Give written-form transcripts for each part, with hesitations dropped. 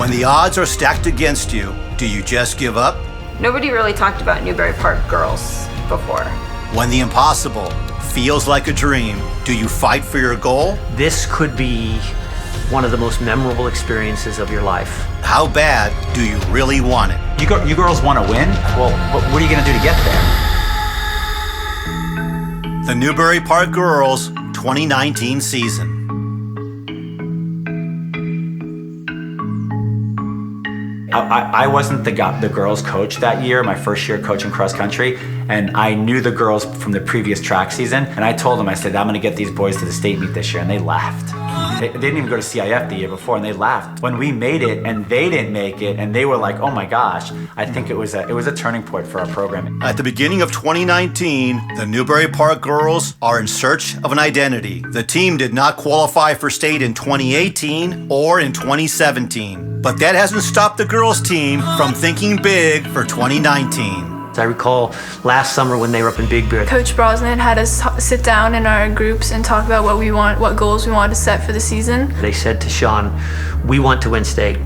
When the odds are stacked against you, do you just give up? Nobody really talked about Newbury Park Girls before. When the impossible feels like a dream, do you fight for your goal? This could be one of the most memorable experiences of your life. How bad do you really want it? You girls want to win? Well, what are you going to do to get there? The Newbury Park Girls 2019 season. I wasn't the girls' coach that year, my first year coaching cross country, and I knew the girls from the previous track season, and I told them, I said, I'm gonna get these boys to the state meet this year, and they laughed. They didn't even go to CIF the year before, and they laughed. When we made it, and they didn't make it, and they were like, oh my gosh, I think it was a turning point for our program. At the beginning of 2019, the Newbury Park Girls are in search of an identity. The team did not qualify for state in 2018 or in 2017, but that hasn't stopped the girls team from thinking big for 2019. I recall last summer when they were up in Big Bear. Coach Brosnan had us sit down in our groups and talk about what goals we wanted to set for the season. They said to Sean, we want to win state.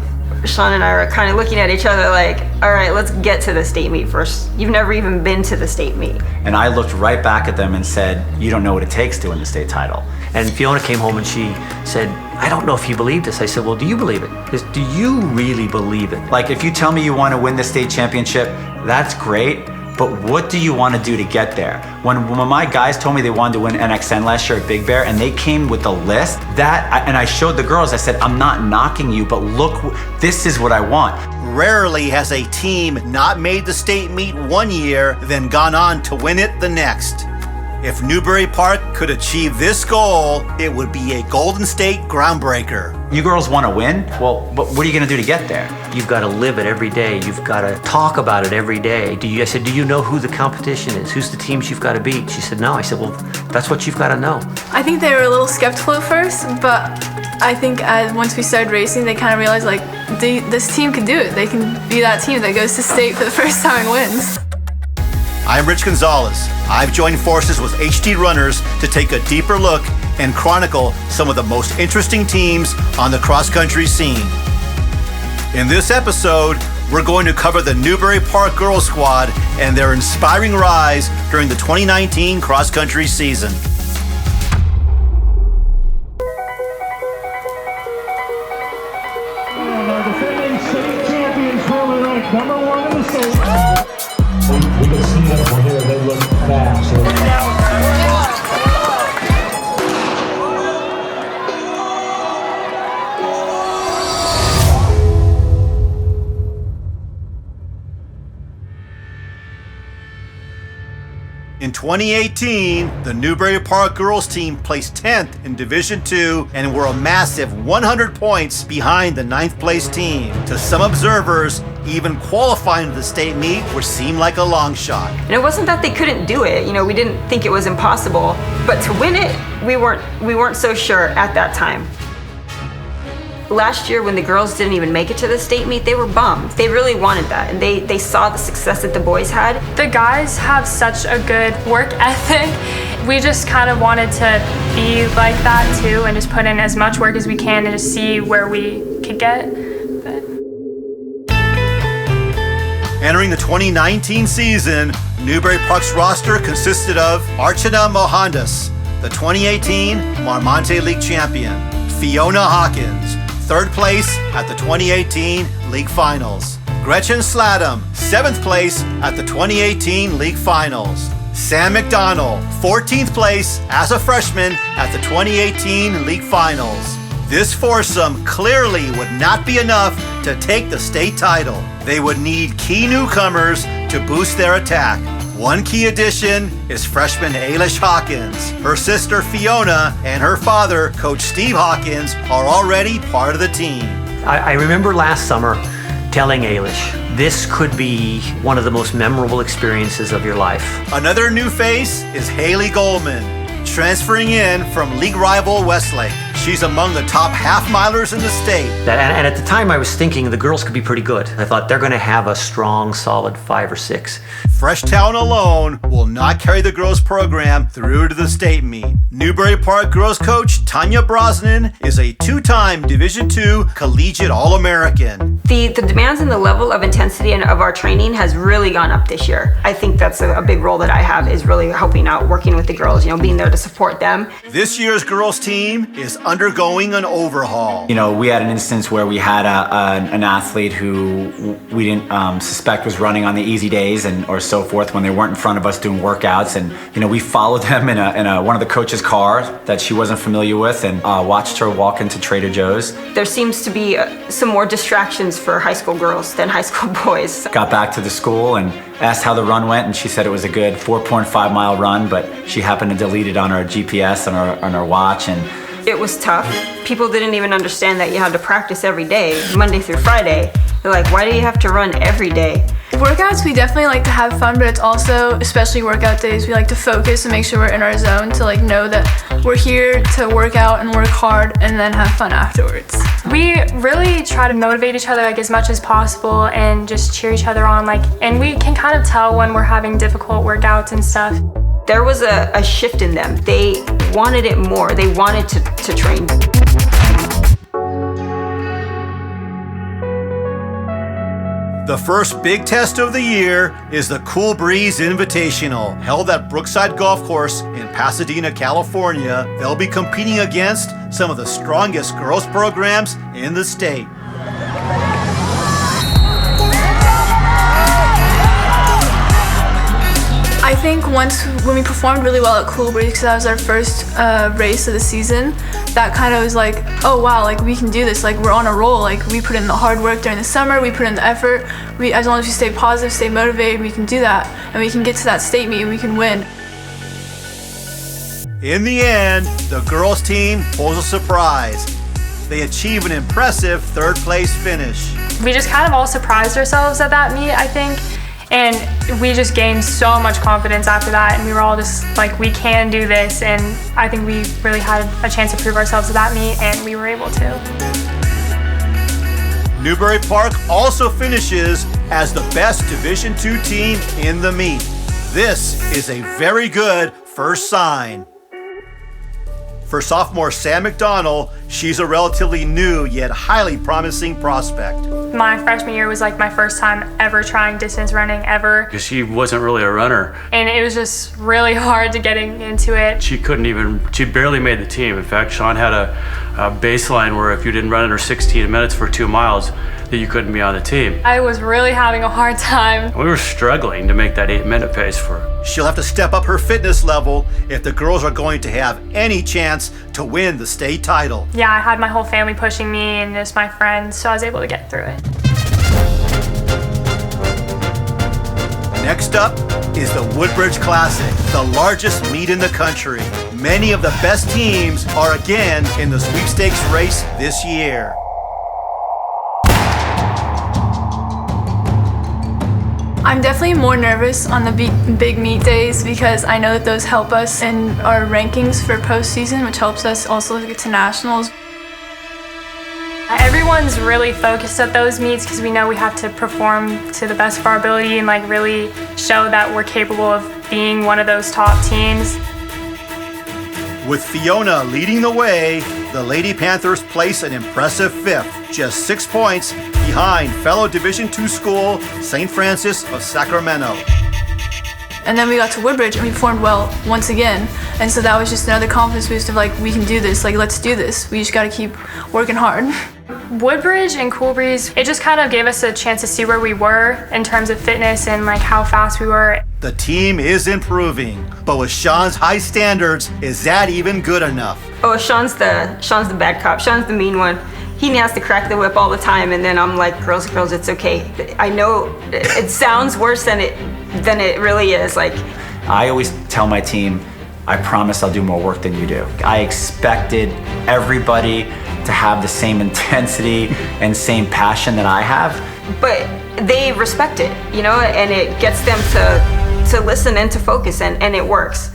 Sean and I were kind of looking at each other like, all right, let's get to the state meet first. You've never even been to the state meet. And I looked right back at them and said, you don't know what it takes to win the state title. And Fiona came home and she said, I don't know if you believe this. I said, well, do you believe it? Because do you really believe it? Like, if you tell me you want to win the state championship, that's great, but what do you want to do to get there? When my guys told me they wanted to win NXN last year at Big Bear, and they came with a list, and I showed the girls, I said, I'm not knocking you, but look, this is what I want. Rarely has a team not made the state meet one year, then gone on to win it the next. If Newbury Park could achieve this goal, it would be a Golden State groundbreaker. You girls want to win? Well, but what are you going to do to get there? You've got to live it every day. You've got to talk about it every day. I said, do you know who the competition is? Who's the teams you've got to beat? She said, no. I said, well, that's what you've got to know. I think they were a little skeptical at first, but I think once we started racing, they kind of realized, like, this team can do it. They can be that team that goes to state for the first time and wins. I'm Rich Gonzalez. I've joined forces with hdRunners to take a deeper look and chronicle some of the most interesting teams on the cross-country scene. In this episode, we're going to cover the Newbury Park Girls squad and their inspiring rise during the 2019 cross-country season. Defending state champions, currently ranked #1 in the state. We can see them from here. They look fast. In 2018, the Newbury Park Girls team placed 10th in Division II and were a massive 100 points behind the 9th place team. To some observers, even qualifying to the state meet would seem like a long shot. And it wasn't that they couldn't do it. We didn't think it was impossible, but to win it, we weren't so sure at that time. Last year, when the girls didn't even make it to the state meet, they were bummed. They really wanted that, and they saw the success that the boys had. The guys have such a good work ethic. We just kind of wanted to be like that too, and just put in as much work as we can and just see where we could get. Entering the 2019 season, Newbury Park's roster consisted of Archana Mohandas, the 2018 Marmonte League champion, Fiona Hawkins, 3rd place at the 2018 League Finals, Gretchen Sladham, 7th place at the 2018 League Finals, Sam McDonald, 14th place as a freshman at the 2018 League Finals. This foursome clearly would not be enough to take the state title. They would need key newcomers to boost their attack. One key addition is freshman Ailish Hawkins. Her sister Fiona and her father, Coach Steve Hawkins, are already part of the team. I remember last summer telling Ailish, this could be one of the most memorable experiences of your life. Another new face is Haley Goldman, transferring in from league rival Westlake. She's among the top half-milers in the state. And at the time I was thinking the girls could be pretty good. I thought they're going to have a strong, solid 5 or 6. fresh talent alone will not carry the girls program through to the state meet. Newbury Park Girls coach Tanya Brosnan is a two-time Division II collegiate All-American. The demands and the level of intensity and of our training has really gone up this year. I think that's a big role that I have, is really helping out, working with the girls, being there to support them. This year's girls team is undergoing an overhaul. We had an instance where we had an athlete who we didn't suspect was running on the easy days or so forth when they weren't in front of us doing workouts, and we followed them in one of the coaches' car that she wasn't familiar with and watched her walk into Trader Joe's. There seems to be some more distractions for high school girls than high school boys. Got back to the school and asked how the run went, and she said it was a good 4.5 mile run, but she happened to delete it on her GPS on her watch, and it was tough. People didn't even understand that you had to practice every day, Monday through Friday. They're like, why do you have to run every day? Workouts, we definitely like to have fun, but it's also, especially workout days, we like to focus and make sure we're in our zone to know that we're here to work out and work hard and then have fun afterwards. We really try to motivate each other as much as possible and just cheer each other on, and we can kind of tell when we're having difficult workouts and stuff. There was a shift in them. They wanted it more. They wanted to train. The first big test of the year is the Cool Breeze Invitational, held at Brookside Golf Course in Pasadena, California. They'll be competing against some of the strongest girls programs in the state. I think when we performed really well at Cool Breeze, because that was our first race of the season, that kind of was like, oh wow, we can do this, we're on a roll, we put in the hard work during the summer, we put in the effort, as long as we stay positive, stay motivated, we can do that, and we can get to that state meet and we can win. In the end, the girls team pulls a surprise. They achieve an impressive third place finish. We just kind of all surprised ourselves at that meet, I think. And we just gained so much confidence after that, and we were all just we can do this, and I think we really had a chance to prove ourselves at that meet, and we were able to. Newbury Park also finishes as the best Division II team in the meet. This is a very good first sign. For sophomore Sam McDonald, she's a relatively new yet highly promising prospect. My freshman year was my first time ever trying distance running ever. Because she wasn't really a runner. And it was just really hard to getting into it. She barely made the team. In fact, Sean had a baseline where if you didn't run under 16 minutes for 2 miles, that you couldn't be on the team. I was really having a hard time. We were struggling to make that 8-minute pace for her. She'll have to step up her fitness level if the girls are going to have any chance to win the state title. Yeah, I had my whole family pushing me and just my friends, so I was able to get through it. Next up is the Woodbridge Classic, the largest meet in the country. Many of the best teams are again in the sweepstakes race this year. I'm definitely more nervous on the big meet days because I know that those help us in our rankings for postseason, which helps us also get to nationals. Everyone's really focused at those meets because we know we have to perform to the best of our ability and really show that we're capable of being one of those top teams. With Fiona leading the way, the Lady Panthers place an impressive 5th, just 6 points behind fellow Division II school St. Francis of Sacramento. And then we got to Woodbridge and we performed well once again. And so that was just another confidence boost of we can do this, let's do this. We just gotta keep working hard. Woodbridge and Cool Breeze, it just kind of gave us a chance to see where we were in terms of fitness and how fast we were. The team is improving, but with Sean's high standards, is that even good enough? Oh, Sean's the bad cop. Sean's the mean one. He has to crack the whip all the time, and then I'm like, girls, it's okay. I know it sounds worse than it really is. I always tell my team, I promise I'll do more work than you do. I expected everybody to have the same intensity and same passion that I have. But they respect it, and it gets them to listen and to focus, and it works.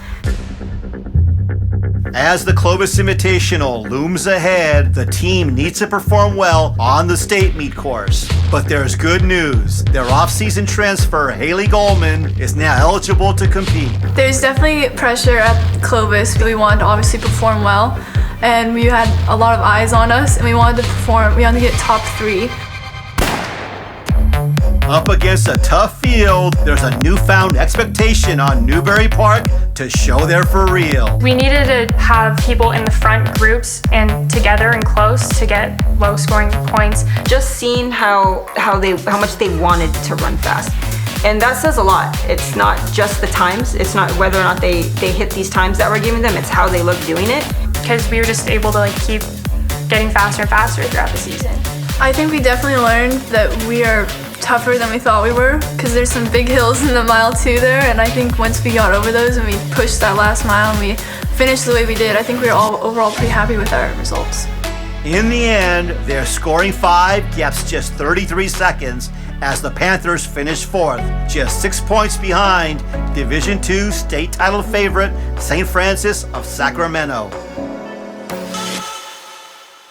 As the Clovis Invitational looms ahead, the team needs to perform well on the state meet course. But there's good news. Their off-season transfer, Haley Goldman, is now eligible to compete. There's definitely pressure at Clovis. We wanted to obviously perform well, and we had a lot of eyes on us, and we wanted to perform. We wanted to get top 3. Up against a tough field, there's a newfound expectation on Newbury Park to show they're for real. We needed to have people in the front groups and together and close to get low scoring points. Just seeing how much they wanted to run fast. And that says a lot. It's not just the times. It's not whether or not they hit these times that we're giving them. It's how they look doing it. Because we were just able to keep getting faster and faster throughout the season. I think we definitely learned that we are tougher than we thought we were, because there's some big hills in the mile 2 there, and I think once we got over those and we pushed that last mile and we finished the way we did, I think we were all overall pretty happy with our results. In the end, their scoring 5 gaps just 33 seconds as the Panthers finish 4th, just 6 points behind Division II state title favorite St. Francis of Sacramento.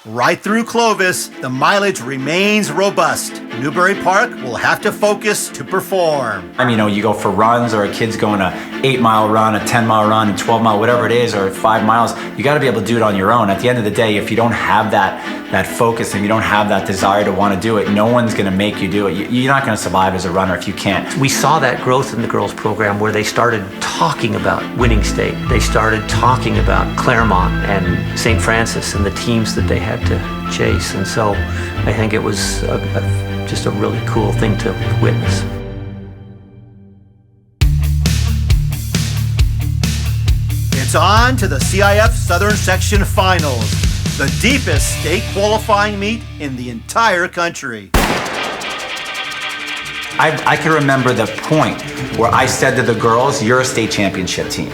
Right through Clovis, the mileage remains robust. Newbury Park will have to focus to perform. I mean, you go for runs, or a kid's going a 8-mile run, a 10-mile run, a 12-mile, whatever it is, or 5 miles. You got to be able to do it on your own. At the end of the day, if you don't have that focus and you don't have that desire to want to do it, no one's going to make you do it. You're not going to survive as a runner if you can't. We saw that growth in the girls program where they started talking about winning state. They started talking about Claremont and St. Francis and the teams that they had to chase. And so I think it was just a really cool thing to witness. It's on to the CIF Southern Section Finals, the deepest state qualifying meet in the entire country. I can remember the point where I said to the girls, "You're a state championship team."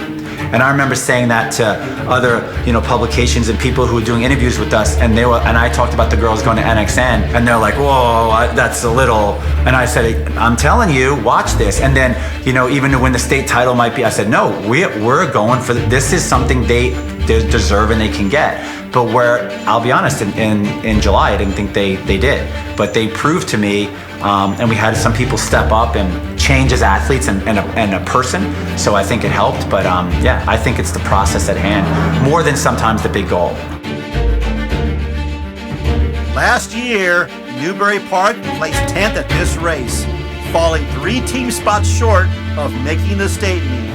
And I remember saying that to other, publications and people who were doing interviews with us, and I talked about the girls going to NXN, and they're like, "Whoa, that's a little." And I said, "I'm telling you, watch this." And then, even to win the state title might be, I said, "No, we're going for this is something they deserve and they can get." But where, I'll be honest, in July, I didn't think they did. But they proved to me, and we had some people step up and change as athletes and a person. So I think it helped. But I think it's the process at hand more than sometimes the big goal. Last year, Newbury Park placed 10th at this race, falling 3 team spots short of making the state meet.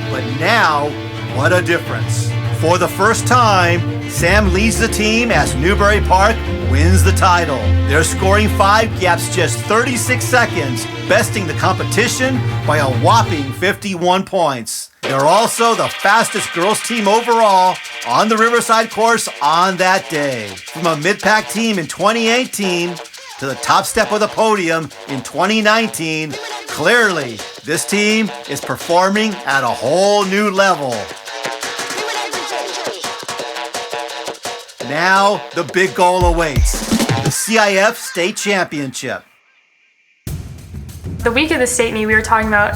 But now, what a difference. For the first time, Sam leads the team as Newbury Park wins the title. Their scoring 5 gaps just 36 seconds, besting the competition by a whopping 51 points. They're also the fastest girls team overall on the Riverside course on that day. From a mid-pack team in 2018 to the top step of the podium in 2019, clearly this team is performing at a whole new level. Now, the big goal awaits, the CIF State Championship. The week of the state meet, we were talking about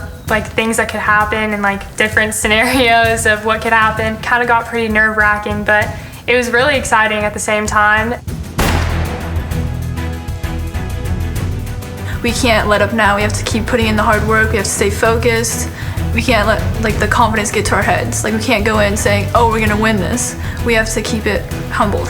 things that could happen and different scenarios of what could happen. Kind of got pretty nerve-wracking, but it was really exciting at the same time. We can't let up now. We have to keep putting in the hard work. We have to stay focused. We can't let the confidence get to our heads. We can't go in saying, "Oh, we're gonna win this." We have to keep it humbled.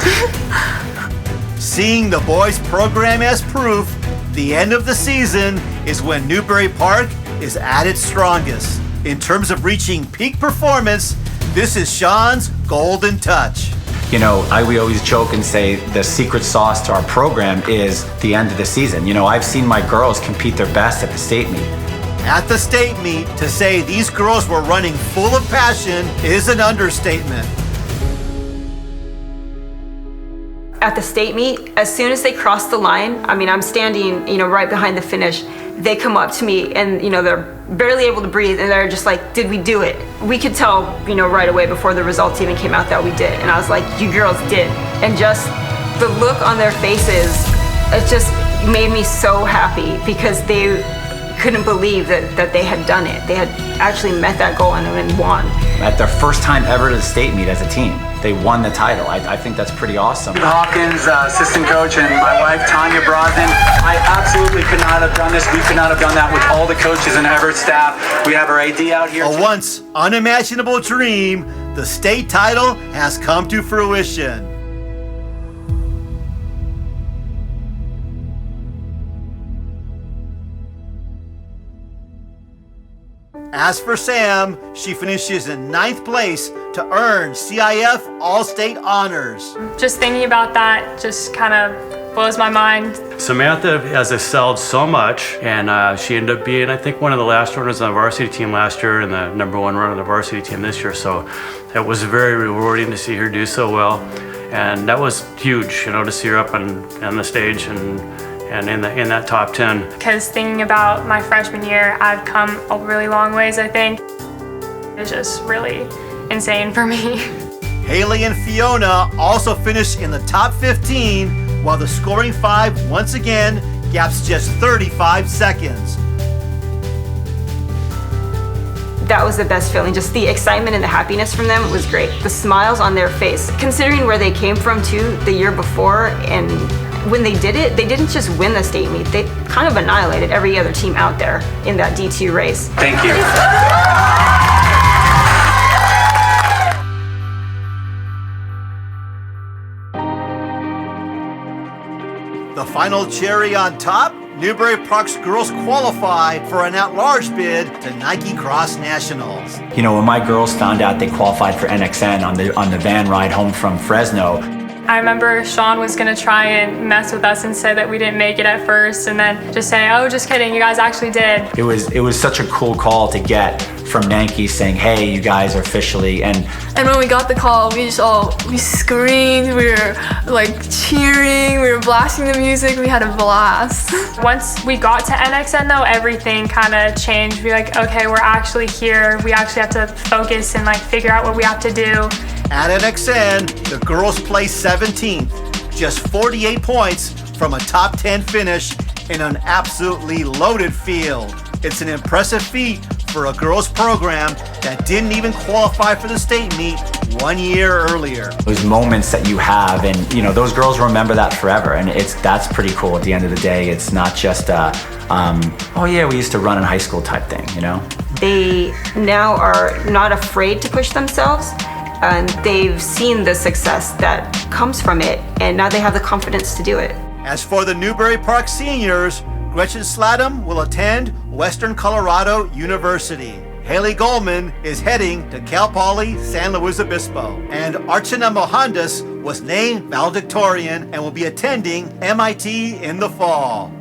Seeing the boys program as proof, the end of the season is when Newbury Park is at its strongest. In terms of reaching peak performance, this is Sean's golden touch. We always joke and say the secret sauce to our program is the end of the season. I've seen my girls compete their best at the state meet. At the state meet, to say these girls were running full of passion is an understatement. At the state meet, as soon as they cross the line, I'm standing, right behind the finish. They come up to me and, they're barely able to breathe, and they're just like, "Did we do it?" We could tell, right away before the results even came out that we did. And I was like, "You girls did." And just the look on their faces, it just made me so happy because they couldn't believe that they had done it. They had actually met that goal and won. at their first time ever to the state meet as a team. They won the title. I think that's pretty awesome. Hawkins, assistant coach, and my wife, Tanya Brosnan. I absolutely could not have done this. We could not have done that with all the coaches and Everett staff. We have our AD out here. A once unimaginable dream, the state title has come to fruition. As for Sam, she finishes in 9th place to earn CIF All-State honors. Just thinking about that just kind of blows my mind. Samantha has excelled so much, and she ended up being, I think, one of the last runners on the varsity team last year and the #1 runner on the varsity team this year. So it was very rewarding to see her do so well, and that was huge, to see her up on the stage and in that top 10. Because thinking about my freshman year, I've come a really long ways, I think. It's just really insane for me. Haley and Fiona also finished in the top 15, while the scoring 5 once again gaps just 35 seconds. That was the best feeling. Just the excitement and the happiness from them was great. The smiles on their face, considering where they came from too the year before, and when they did it, they didn't just win the state meet, they kind of annihilated every other team out there in that D2 race. Thank you. The final cherry on top, Newbury Park's girls qualify for an at-large bid to Nike Cross Nationals. When my girls found out they qualified for NXN on the van ride home from Fresno, I remember Sean was gonna try and mess with us and say that we didn't make it at first, and then just say, "Oh, just kidding, you guys actually did." it was such a cool call to get from Yankee saying, "Hey, you guys are officially," and when we got the call, we screamed, we were like cheering, we were blasting the music, we had a blast. Once we got to NXN though, everything kind of changed. We were like, okay, we're actually here. We actually have to focus and figure out what we have to do. At NXN, the girls placed 17th, just 48 points from a top 10 finish in an absolutely loaded field. It's an impressive feat for a girls program that didn't even qualify for the state meet 1 year earlier. those moments that you have, and those girls remember that forever, and that's pretty cool. At the end of the day, it's not just oh yeah, we used to run in high school type thing. They now are not afraid to push themselves, and they've seen the success that comes from it, and now they have the confidence to do it. As for the Newbury Park seniors, Gretchen Slattum will attend Western Colorado University. Haley Goldman is heading to Cal Poly San Luis Obispo. And Archana Mohandas was named valedictorian and will be attending MIT in the fall.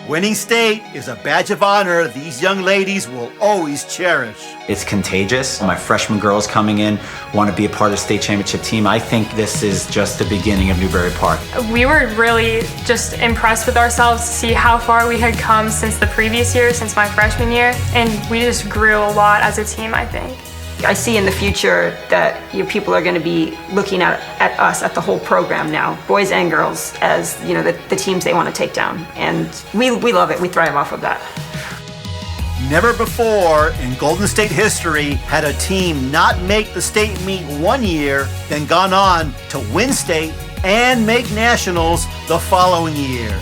Winning state is a badge of honor these young ladies will always cherish. It's contagious. My freshman girls coming in want to be a part of the state championship team. I think this is just the beginning of Newbury Park. We were really just impressed with ourselves to see how far we had come since the previous year, since my freshman year, and we just grew a lot as a team, I think. I see in the future that people are going to be looking at us, at the whole program now, boys and girls, as the teams they want to take down. And we love it. We thrive off of that. Never before in Golden State history had a team not make the state meet 1 year, then gone on to win state and make nationals the following year.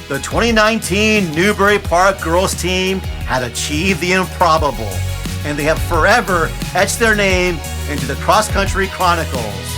The 2019 Newbury Park girls team had achieved the improbable, and they have forever etched their name into the cross-country chronicles.